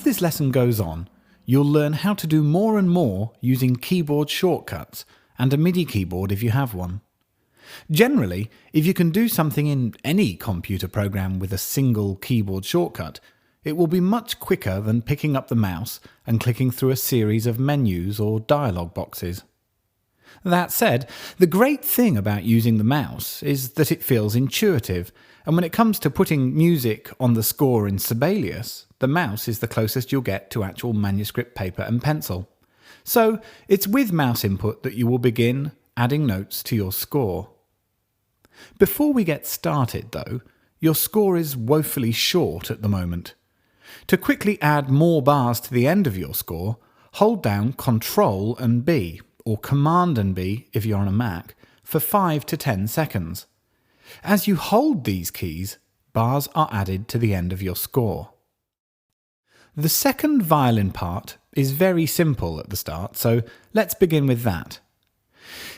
this lesson goes on, you'll learn how to do more and more using keyboard shortcuts and a MIDI keyboard if you have one. Generally, if you can do something in any computer program with a single keyboard shortcut, it will be much quicker than picking up the mouse and clicking through a series of menus or dialog boxes. That said, the great thing about using the mouse is that it feels intuitive, and when it comes to putting music on the score in Sibelius, the mouse is the closest you'll get to actual manuscript paper and pencil. So it's with mouse input that you will begin adding notes to your score. Before we get started though, your score is woefully short at the moment. To quickly add more bars to the end of your score, hold down Ctrl and B, or Command and B if you're on a Mac, for 5 to 10 seconds. As you hold these keys, bars are added to the end of your score. The second violin part is very simple at the start, so let's begin with that.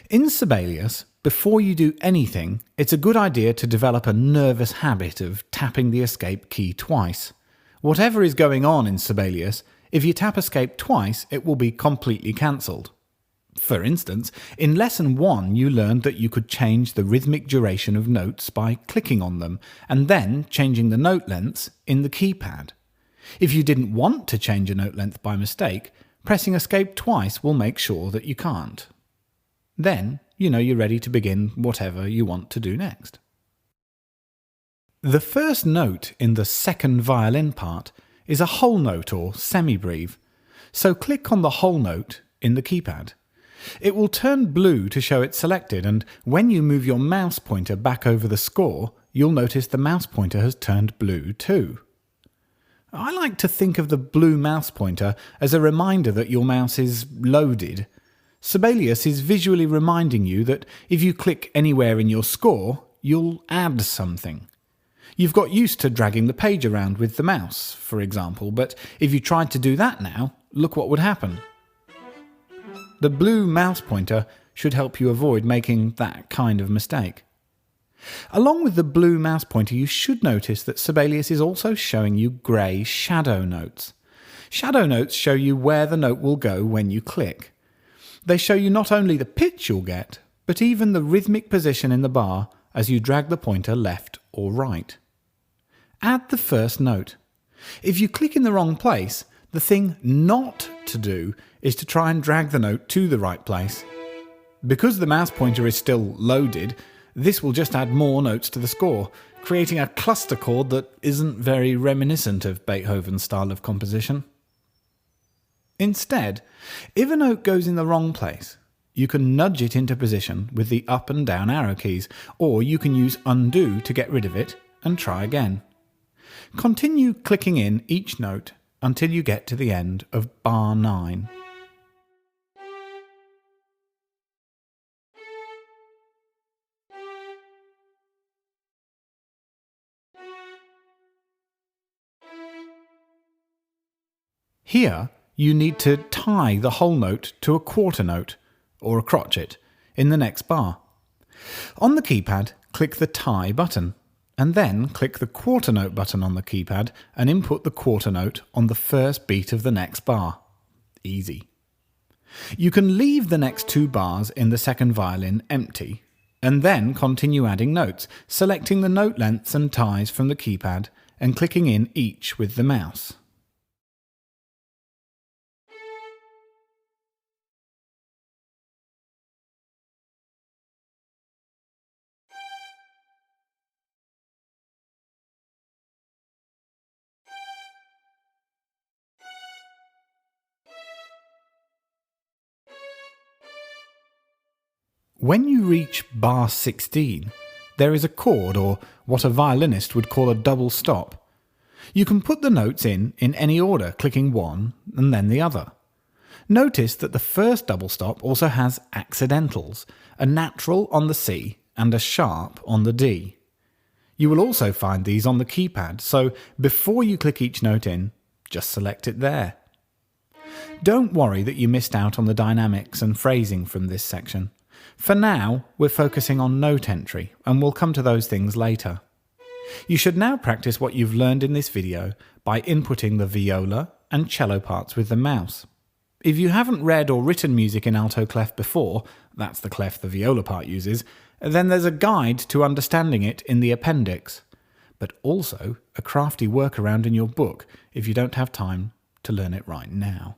In Sibelius, before you do anything, it's a good idea to develop a nervous habit of tapping the escape key twice. Whatever is going on in Sibelius, if you tap escape twice, it will be completely cancelled. For instance, in Lesson 1 you learned that you could change the rhythmic duration of notes by clicking on them, and then changing the note lengths in the keypad. If you didn't want to change a note length by mistake, pressing escape twice will make sure that you can't. Then, you know you're ready to begin whatever you want to do next. The first note in the second violin part is a whole note or semibreve, so click on the whole note in the keypad. It will turn blue to show it's selected, and when you move your mouse pointer back over the score, you'll notice the mouse pointer has turned blue too. I like to think of the blue mouse pointer as a reminder that your mouse is loaded. Sibelius is visually reminding you that if you click anywhere in your score, you'll add something. You've got used to dragging the page around with the mouse, for example, but if you tried to do that now, look what would happen. The blue mouse pointer should help you avoid making that kind of mistake. Along with the blue mouse pointer, you should notice that Sibelius is also showing you grey shadow notes. Shadow notes show you where the note will go when you click. They show you not only the pitch you'll get, but even the rhythmic position in the bar as you drag the pointer left or right. Add the first note. If you click in the wrong place, the thing not to do is to try and drag the note to the right place. Because the mouse pointer is still loaded, this will just add more notes to the score, creating a cluster chord that isn't very reminiscent of Beethoven's style of composition. Instead, if a note goes in the wrong place, you can nudge it into position with the up and down arrow keys, or you can use undo to get rid of it and try again. Continue clicking in each note until you get to the end of bar 9. Here, you need to tie the whole note to a quarter note, or a crotchet, in the next bar. On the keypad, click the tie button, and then click the quarter note button on the keypad and input the quarter note on the first beat of the next bar. Easy. You can leave the next 2 bars in the second violin empty, and then continue adding notes, selecting the note lengths and ties from the keypad and clicking in each with the mouse. When you reach bar 16, there is a chord, or what a violinist would call a double stop. You can put the notes in any order, clicking one and then the other. Notice that the first double stop also has accidentals, a natural on the C and a sharp on the D. You will also find these on the keypad, so before you click each note in, just select it there. Don't worry that you missed out on the dynamics and phrasing from this section. For now, we're focusing on note entry, and we'll come to those things later. You should now practice what you've learned in this video by inputting the viola, and cello parts with the mouse. If you haven't read or written music in alto clef before, that's the clef the viola part uses, then there's a guide to understanding it in the appendix, but also a crafty workaround in your book if you don't have time to learn it right now.